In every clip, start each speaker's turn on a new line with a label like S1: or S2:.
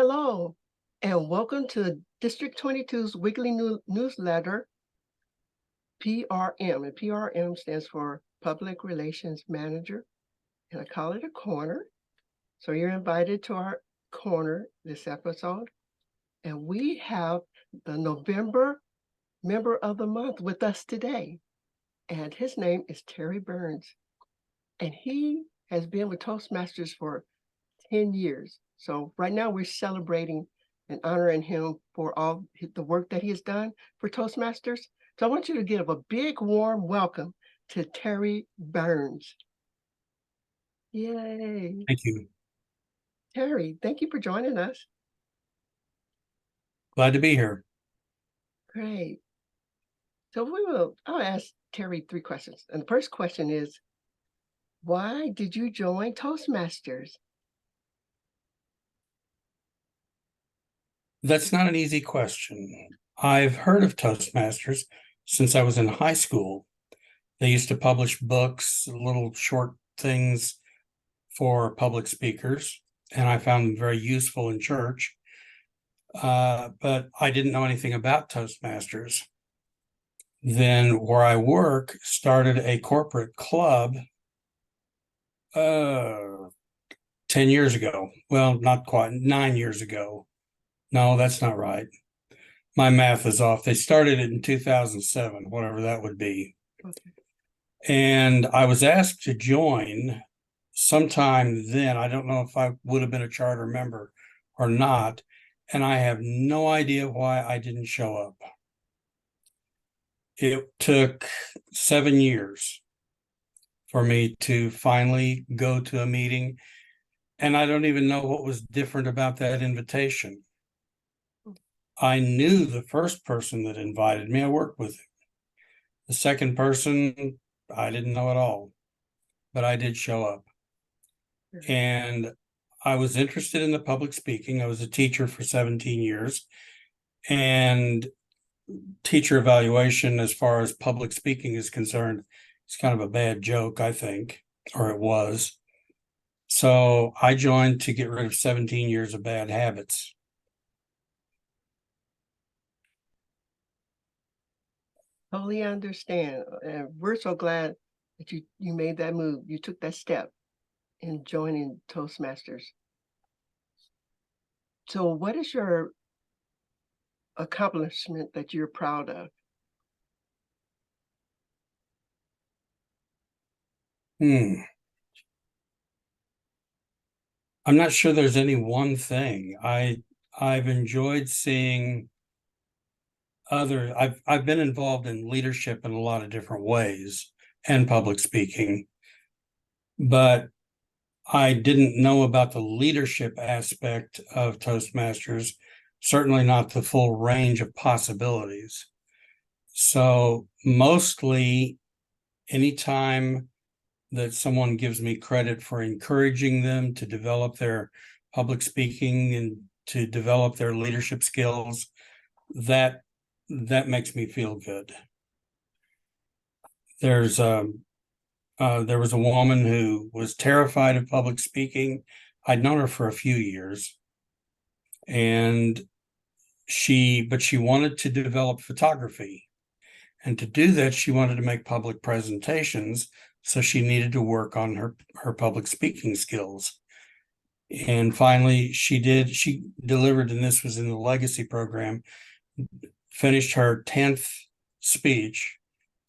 S1: Hello, and welcome to District 22's weekly newsletter, PRM. And PRM stands for Public Relations Manager, and I call it a corner. So you're invited to our corner this episode. And we have the November member of the month with us today. And his name is Terry Burns. And he has been with Toastmasters for 10 years. So right now we're celebrating and honoring him for all the work that he has done for Toastmasters. So I want you to give a big warm welcome to Terry Burns. Yay.
S2: Thank you.
S1: Terry, thank you for joining us.
S2: Glad to be here.
S1: Great. So I'll ask Terry 3 questions. And the first question is, why did you join Toastmasters?
S2: That's not an easy question. I've heard of Toastmasters since I was in high school. They used to publish books, little short things for public speakers, and I found them very useful in church. But I didn't know anything about Toastmasters. Then where I work started a corporate club 10 years ago. Well, not quite, 9 years ago. No, that's not right. My math is off. They started it in 2007, whatever that would be.
S1: Okay.
S2: And I was asked to join sometime then. I don't know if I would have been a charter member or not. And I have no idea why I didn't show up. It took 7 years for me to finally go to a meeting. And I don't even know what was different about that invitation. I knew the first person that invited me. I worked with him. The second person, I didn't know at all, but I did show up. And I was interested in the public speaking. I was a teacher for 17 years, and teacher evaluation, as far as public speaking is concerned, it's kind of a bad joke, I think, or it was. So I joined to get rid of 17 years of bad habits.
S1: Totally understand. And we're so glad that you made that move. You took that step in joining Toastmasters. So what is your accomplishment that you're proud of?
S2: I'm not sure there's any one thing. I've enjoyed seeing I've been involved in leadership in a lot of different ways and public speaking, but I didn't know about the leadership aspect of Toastmasters, certainly not the full range of possibilities. So mostly anytime that someone gives me credit for encouraging them to develop their public speaking and to develop their leadership skills, that makes me feel good. There was a woman who was terrified of public speaking. I'd known her for a few years, and she wanted to develop photography. And to do that, she wanted to make public presentations. So she needed to work on her public speaking skills. And finally, she did. She delivered, and this was in the legacy program, finished her 10th speech,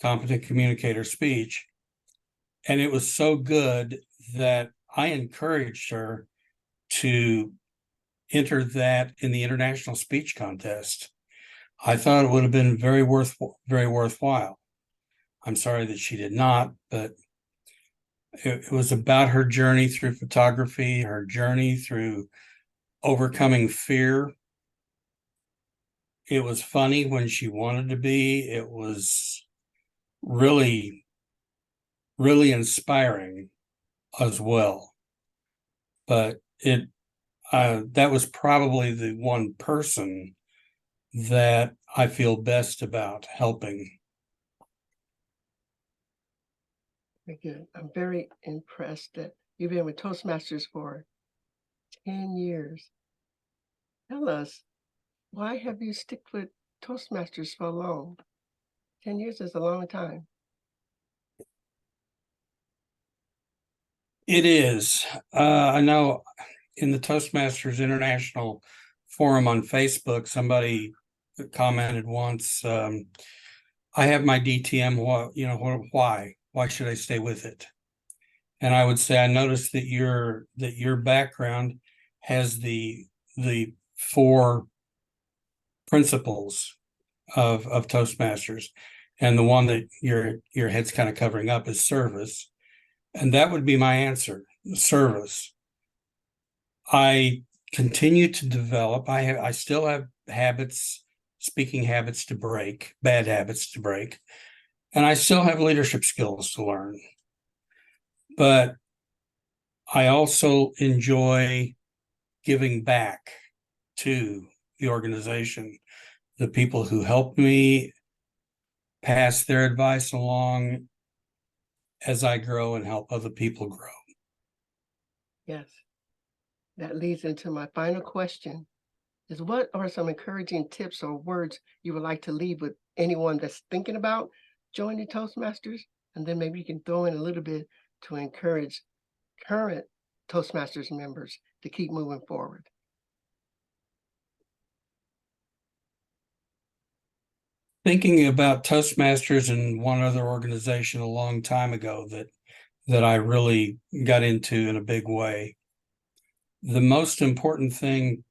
S2: competent communicator speech. And it was so good that I encouraged her to enter that in the international speech contest. I thought it would have been very worthwhile. I'm sorry that she did not, but it was about her journey through photography, her journey through overcoming fear. It was funny when she wanted to be. It was really, really inspiring as well. But that was probably the one person that I feel best about helping.
S1: Very good. I'm very impressed that you've been with Toastmasters for 10 years. Tell us, why have you stick with Toastmasters so long? 10 years is a long time.
S2: It is. I know in the Toastmasters International forum on Facebook, somebody commented once, I have my DTM, why? Why should I stay with it? And I would say I noticed that your background has the four principles of Toastmasters. And the one that your head's kind of covering up is service. And that would be my answer, service. I continue to develop. I still have habits, speaking habits to break, bad habits to break, and I still have leadership skills to learn. But I also enjoy giving back to the organization, the people who helped me pass their advice along as I grow and help other people grow.
S1: Yes. That leads into my final question is, what are some encouraging tips or words you would like to leave with anyone that's thinking about joining Toastmasters? And then maybe you can throw in a little bit to encourage current Toastmasters members to keep moving forward.
S2: Thinking about Toastmasters and one other organization a long time ago that I really got into in a big way. The most important thing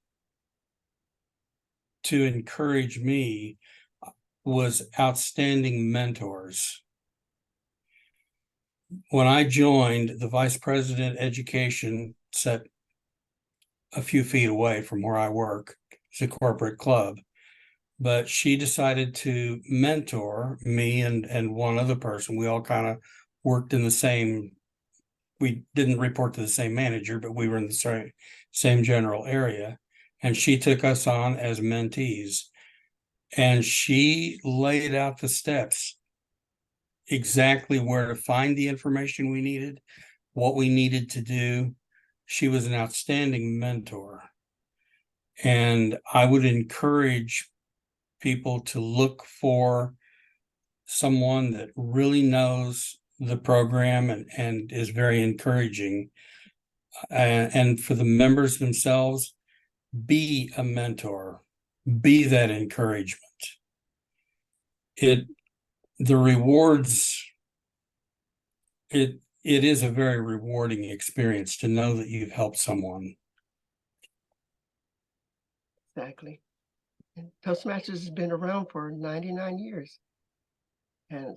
S2: to encourage me was outstanding mentors. When I joined, the vice president education sat a few feet away from where I work. It's a corporate club. But she decided to mentor me and one other person. We all kind of worked in the same, we didn't report to the same manager, but we were in the same general area. And she took us on as mentees. And she laid out the steps, exactly where to find the information we needed, what we needed to do. She was an outstanding mentor. And I would encourage people to look for someone that really knows the program and is very encouraging. And for the members themselves, be a mentor, be that encouragement. The rewards, it is a very rewarding experience to know that you've helped someone.
S1: Exactly. And Toastmasters has been around for 99 years. And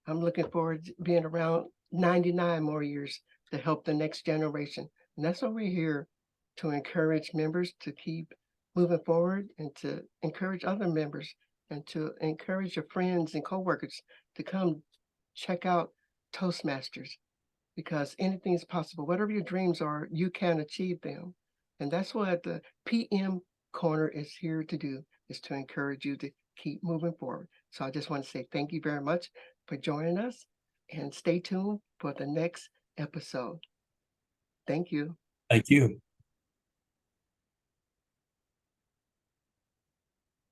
S1: I'm looking forward to being around 99 more years to help the next generation. And that's what we're here to encourage members to keep moving forward and to encourage other members and to encourage your friends and coworkers to come check out Toastmasters, because anything's possible. Whatever your dreams are, you can achieve them. And that's what the PM Corner is here to do, is to encourage you to keep moving forward. So I just want to say thank you very much for joining us, and stay tuned for the next episode. Thank you.
S2: Thank you.